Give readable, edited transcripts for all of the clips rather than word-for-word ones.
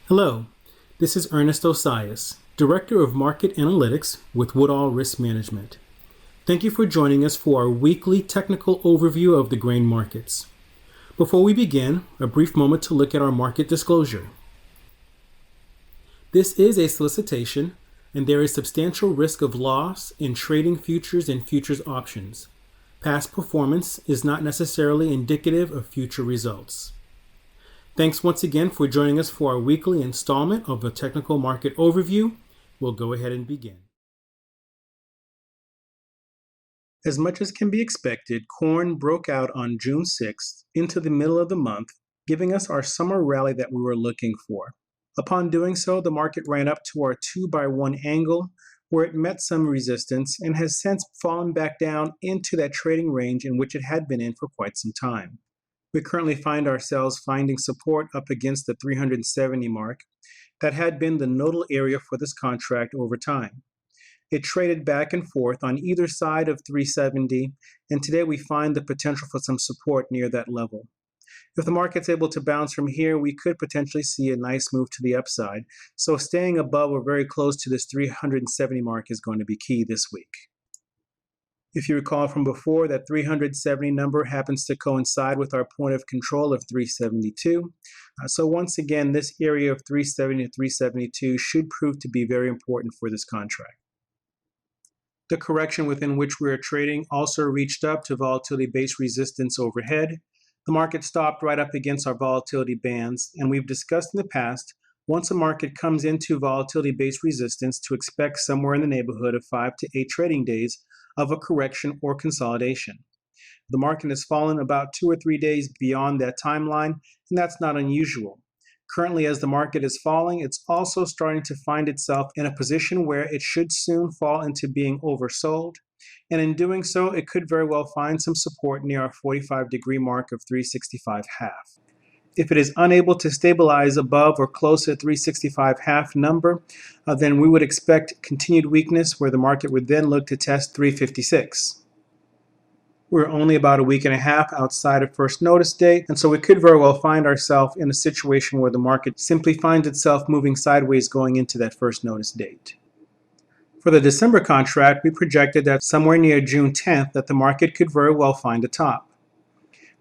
Hello, this is Ernest Osias, Director of Market Analytics with Woodall Risk Management. Thank you for joining us for our weekly technical overview of the grain markets. Before we begin, a brief moment to look at our market disclosure. This is a solicitation, and there is substantial risk of loss in trading futures and futures options. Past performance is not necessarily indicative of future results. Thanks once again for joining us for our weekly installment of the Technical Market Overview. We'll go ahead and begin. As much as can be expected, corn broke out on June 6th into the middle of the month, giving us our summer rally that we were looking for. Upon doing so, the market ran up to our 2x1 angle, where it met some resistance and has since fallen back down into that trading range in which it had been in for quite some time. We currently find ourselves finding support up against the 370 mark that had been the nodal area for this contract over time. It traded back and forth on either side of 370, and today we find the potential for some support near that level. If the market's able to bounce from here, we could potentially see a nice move to the upside, so staying above or very close to this 370 mark is going to be key this week. If you recall from before, that 370 number happens to coincide with our point of control of 372. So once again, this area of 370 to 372 should prove to be very important for this contract. The correction within which we are trading also reached up to volatility-based resistance overhead. The market stopped right up against our volatility bands, and we've discussed in the past, once a market comes into volatility-based resistance, to expect somewhere in the neighborhood of 5 to 8 trading days of a correction or consolidation. The market has fallen about 2 or 3 days beyond that timeline, and that's not unusual. Currently, as the market is falling, it's also starting to find itself in a position where it should soon fall into being oversold, and in doing so, it could very well find some support near our 45-degree mark of 365.5. If it is unable to stabilize above or close to 365.5 number, then we would expect continued weakness where the market would then look to test 356. We're only about a week and a half outside of first notice date, and so we could very well find ourselves in a situation where the market simply finds itself moving sideways going into that first notice date. For the December contract, we projected that somewhere near June 10th that the market could very well find a top.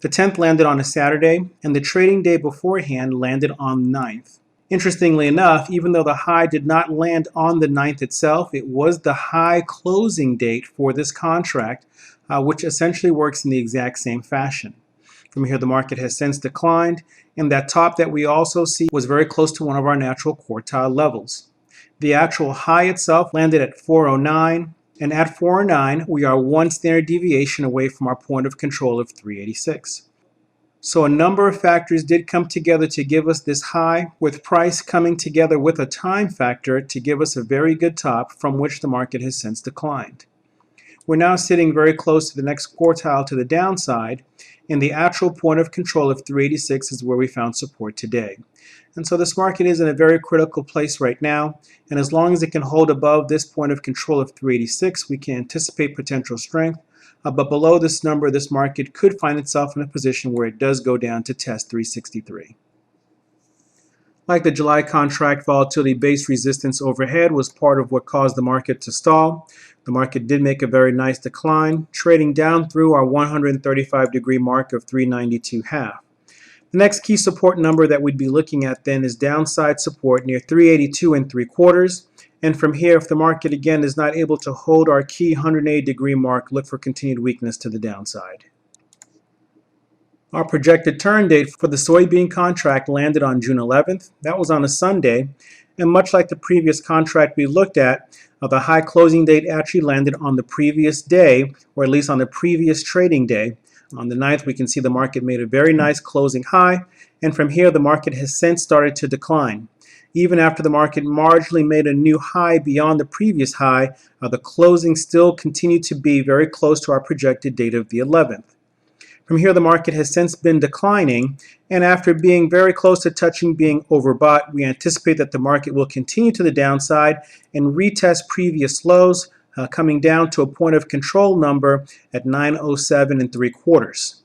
The 10th landed on a Saturday, and the trading day beforehand landed on the 9th. Interestingly enough, even though the high did not land on the 9th itself, it was the high closing date for this contract, which essentially works in the exact same fashion. From here, the market has since declined, and that top that we also see was very close to one of our natural quartile levels. The actual high itself landed at 409, and at 409, we are one standard deviation away from our point of control of 386. So a number of factors did come together to give us this high, with price coming together with a time factor to give us a very good top from which the market has since declined. We're now sitting very close to the next quartile to the downside, and the actual point of control of 386 is where we found support today. And so this market is in a very critical place right now, and as long as it can hold above this point of control of 386, we can anticipate potential strength. But below this number, this market could find itself in a position where it does go down to test 363. Like the July contract, volatility-based resistance overhead was part of what caused the market to stall. The market did make a very nice decline, trading down through our 135-degree mark of 392.5. The next key support number that we'd be looking at then is downside support near 382.75. And from here, if the market again is not able to hold our key 180-degree mark, look for continued weakness to the downside. Our projected turn date for the soybean contract landed on June 11th. That was on a Sunday, and much like the previous contract we looked at, the high closing date actually landed on the previous day, or at least on the previous trading day. On the 9th, we can see the market made a very nice closing high, and from here the market has since started to decline. Even after the market marginally made a new high beyond the previous high, the closing still continued to be very close to our projected date of the 11th. From here, the market has since been declining, and after being very close to touching being overbought, we anticipate that the market will continue to the downside and retest previous lows, coming down to a point of control number at 907.75.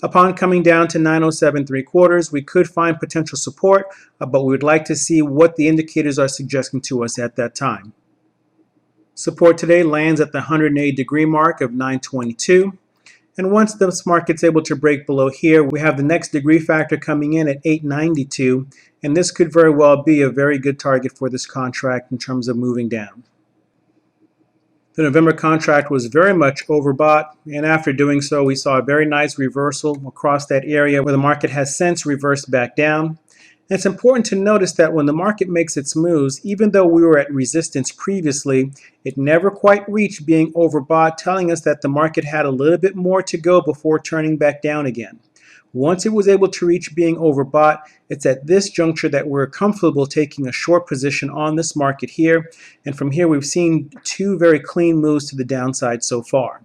Upon coming down to 907.75, we could find potential support, but we would like to see what the indicators are suggesting to us at that time. Support today lands at the 180-degree mark of 922. And once this market's able to break below here, we have the next degree factor coming in at 892, and this could very well be a very good target for this contract in terms of moving down. The November contract was very much overbought, and after doing so, we saw a very nice reversal across that area where the market has since reversed back down. And it's important to notice that when the market makes its moves, even though we were at resistance previously, it never quite reached being overbought, telling us that the market had a little bit more to go before turning back down again. Once it was able to reach being overbought, it's at this juncture that we're comfortable taking a short position on this market here. And from here, we've seen two very clean moves to the downside so far.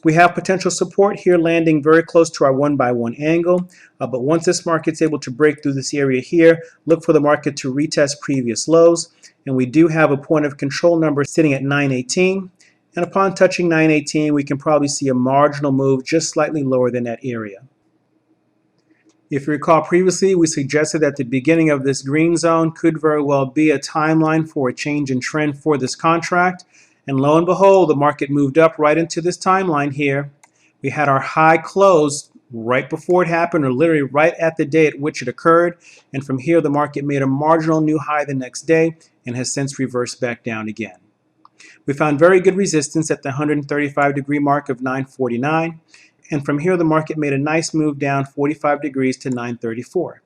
We have potential support here landing very close to our 1x1 angle, but once this market's able to break through this area here, look for the market to retest previous lows. And we do have a point of control number sitting at 918. And upon touching 918, we can probably see a marginal move just slightly lower than that area. If you recall previously, we suggested that the beginning of this green zone could very well be a timeline for a change in trend for this contract. And lo and behold, the market moved up right into this timeline here. We had our high close right before it happened, or literally right at the day at which it occurred. And from here, the market made a marginal new high the next day and has since reversed back down again. We found very good resistance at the 135-degree mark of 949. And from here, the market made a nice move down 45 degrees to 934.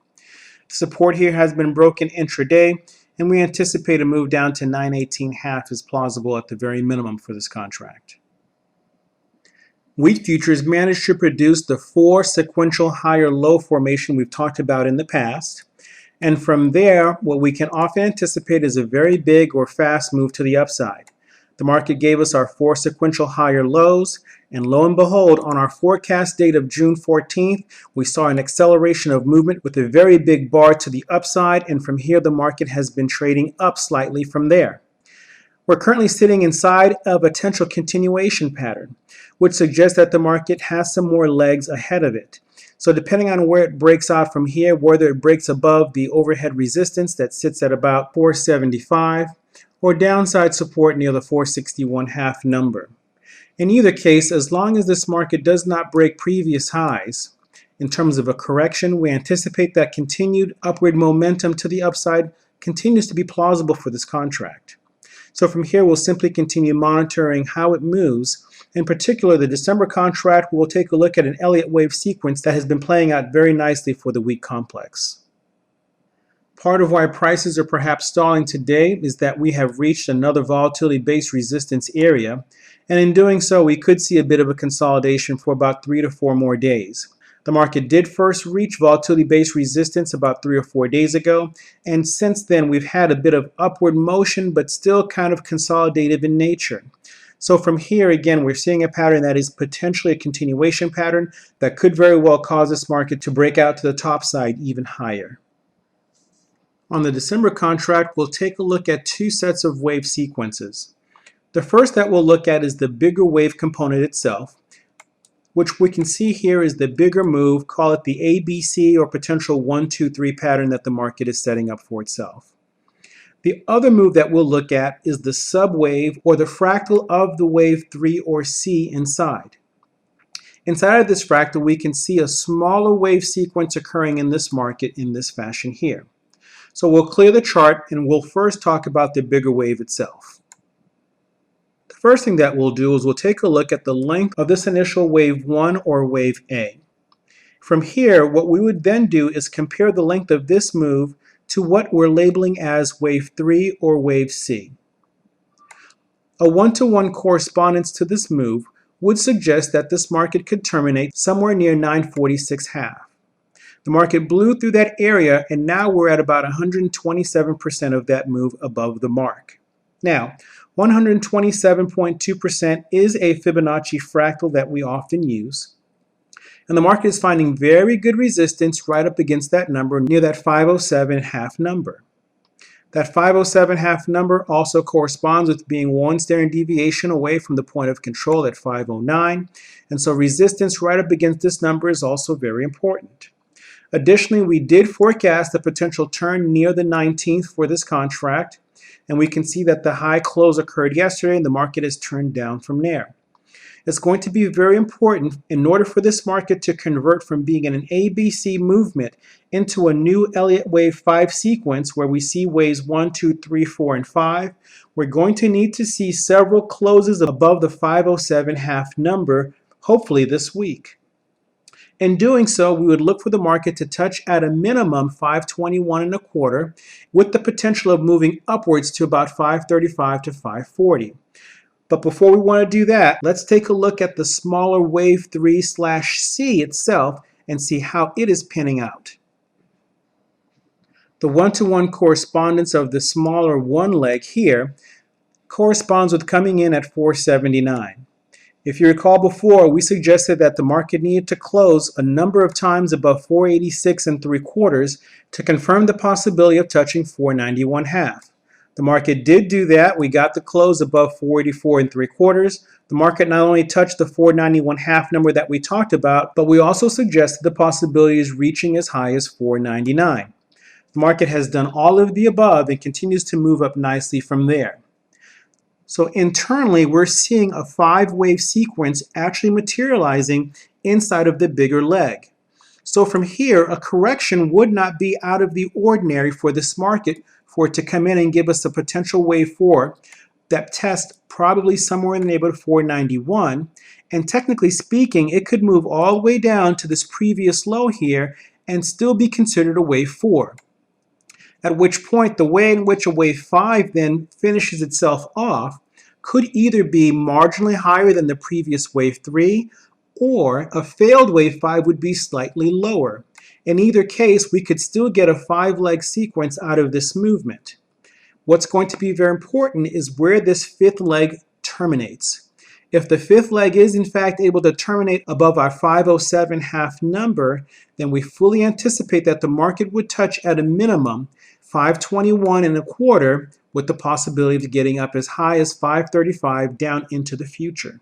Support here has been broken intraday, and we anticipate a move down to 918.5 is plausible at the very minimum for this contract. Wheat futures managed to produce the 4 sequential higher low formation we've talked about in the past. And from there, what we can often anticipate is a very big or fast move to the upside. The market gave us our 4 sequential higher lows, and lo and behold, on our forecast date of June 14th, we saw an acceleration of movement with a very big bar to the upside, and from here the market has been trading up slightly from there. We're currently sitting inside of a potential continuation pattern, which suggests that the market has some more legs ahead of it. So depending on where it breaks out from here, whether it breaks above the overhead resistance that sits at about 475, or downside support near the 461.5 number. In either case, as long as this market does not break previous highs, in terms of a correction, we anticipate that continued upward momentum to the upside continues to be plausible for this contract. So from here, we'll simply continue monitoring how it moves. In particular, the December contract, we'll take a look at an Elliott wave sequence that has been playing out very nicely for the wheat complex. Part of why prices are perhaps stalling today is that we have reached another volatility-based resistance area, and in doing so, we could see a bit of a consolidation for about 3 to 4 more days. The market did first reach volatility-based resistance about 3 or 4 days ago, and since then we've had a bit of upward motion, but still kind of consolidative in nature. So from here, again, we're seeing a pattern that is potentially a continuation pattern that could very well cause this market to break out to the top side even higher. On the December contract, we'll take a look at 2 sets of wave sequences. The first that we'll look at is the bigger wave component itself, which we can see here is the bigger move, call it the ABC or potential 1, 2, 3 pattern that the market is setting up for itself. The other move that we'll look at is the subwave or the fractal of the wave 3 or C inside. Inside of this fractal, we can see a smaller wave sequence occurring in this market in this fashion here. So we'll clear the chart and we'll first talk about the bigger wave itself. The first thing that we'll do is we'll take a look at the length of this initial wave 1 or wave A. From here, what we would then do is compare the length of this move to what we're labeling as wave 3 or wave C. A 1-to-1 correspondence to this move would suggest that this market could terminate somewhere near 946.5. The market blew through that area, and now we're at about 127% of that move above the mark. Now, 127.2% is a Fibonacci fractal that we often use. And the market is finding very good resistance right up against that number, near that 507.5 number. That 507 half number also corresponds with being one standard deviation away from the point of control at 509, and so resistance right up against this number is also very important. Additionally, we did forecast a potential turn near the 19th for this contract, and we can see that the high close occurred yesterday and the market has turned down from there. It's going to be very important in order for this market to convert from being in an ABC movement into a new Elliott wave 5 sequence where we see waves 1, 2, 3, 4, and 5. We're going to need to see several closes above the 507 half number, hopefully this week. In doing so, we would look for the market to touch at a minimum 521.25 with the potential of moving upwards to about 535 to 540. But before we want to do that, let's take a look at the smaller wave 3/C itself and see how it is panning out. The one-to-one correspondence of the smaller one leg here corresponds with coming in at 479. If you recall before, we suggested that the market needed to close a number of times above 486.75 to confirm the possibility of touching 491.5. The market did do that. We got the close above 484.75. The market not only touched the 491.5 number that we talked about, but we also suggested the possibility is reaching as high as 499. The market has done all of the above and continues to move up nicely from there. So internally, we're seeing a 5-wave sequence actually materializing inside of the bigger leg. So from here, a correction would not be out of the ordinary for this market for it to come in and give us a potential wave 4 that tests probably somewhere in the neighborhood of 491. And technically speaking, it could move all the way down to this previous low here and still be considered a wave 4. At which point, the way in which a wave 5 then finishes itself off could either be marginally higher than the previous wave 3, or a failed wave 5 would be slightly lower. In either case, we could still get a 5-leg sequence out of this movement. What's going to be very important is where this 5th leg terminates. If the 5th leg is in fact able to terminate above our 507 half number, then we fully anticipate that the market would touch at a minimum 521.25 with the possibility of getting up as high as 535 down into the future.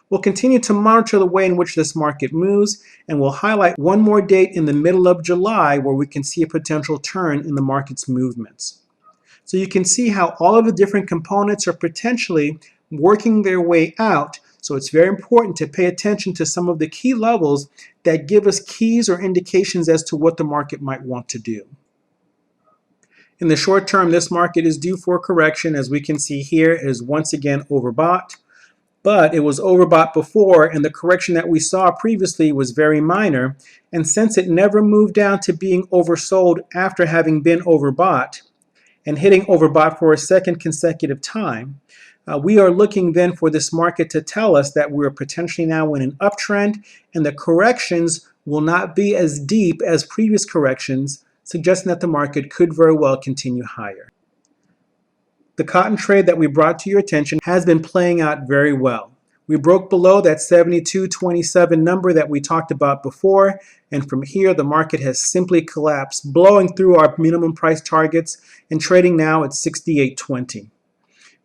We'll continue to monitor the way in which this market moves, and we'll highlight one more date in the middle of July where we can see a potential turn in the market's movements. So you can see how all of the different components are potentially working their way out, so it's very important to pay attention to some of the key levels that give us keys or indications as to what the market might want to do. In the short term, this market is due for a correction. As we can see here, it is once again overbought. But it was overbought before, and the correction that we saw previously was very minor. And since it never moved down to being oversold after having been overbought and hitting overbought for a second consecutive time, we are looking then for this market to tell us that we're potentially now in an uptrend, and the corrections will not be as deep as previous corrections, suggesting that the market could very well continue higher. The cotton trade that we brought to your attention has been playing out very well. We broke below that 72.27 number that we talked about before, and from here the market has simply collapsed, blowing through our minimum price targets and trading now at 68.20.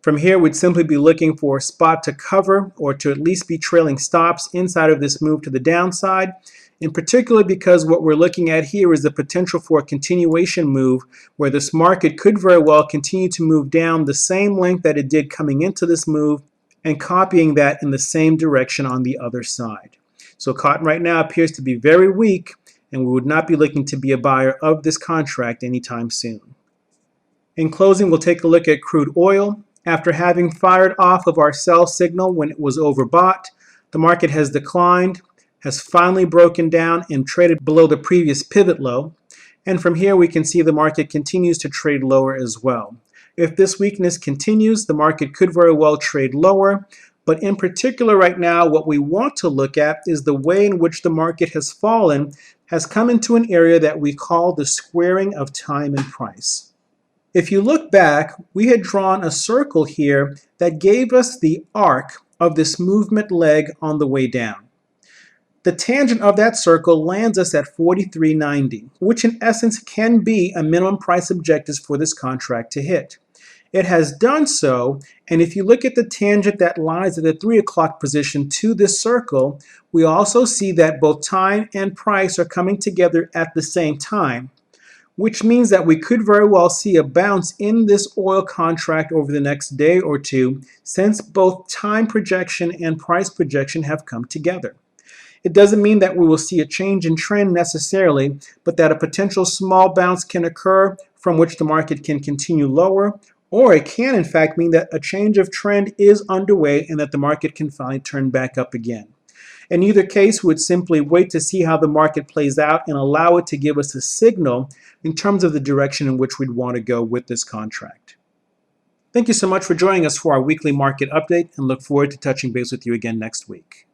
From here, we'd simply be looking for a spot to cover or to at least be trailing stops inside of this move to the downside, in particular because what we're looking at here is the potential for a continuation move where this market could very well continue to move down the same length that it did coming into this move and copying that in the same direction on the other side. So cotton right now appears to be very weak, and we would not be looking to be a buyer of this contract anytime soon. In closing, we'll take a look at crude oil. After having fired off of our sell signal when it was overbought, the market has declined, has finally broken down and traded below the previous pivot low. And from here, we can see the market continues to trade lower as well. If this weakness continues, the market could very well trade lower. But in particular right now, what we want to look at is the way in which the market has fallen, has come into an area that we call the squaring of time and price. If you look back, we had drawn a circle here that gave us the arc of this movement leg on the way down. The tangent of that circle lands us at 43.90, which in essence can be a minimum price objective for this contract to hit. It has done so, and if you look at the tangent that lies at the 3 o'clock position to this circle, we also see that both time and price are coming together at the same time, which means that we could very well see a bounce in this oil contract over the next day or two, since both time projection and price projection have come together. It doesn't mean that we will see a change in trend necessarily, but that a potential small bounce can occur from which the market can continue lower, or it can in fact mean that a change of trend is underway and that the market can finally turn back up again. In either case, we would simply wait to see how the market plays out and allow it to give us a signal in terms of the direction in which we'd want to go with this contract. Thank you so much for joining us for our weekly market update, and look forward to touching base with you again next week.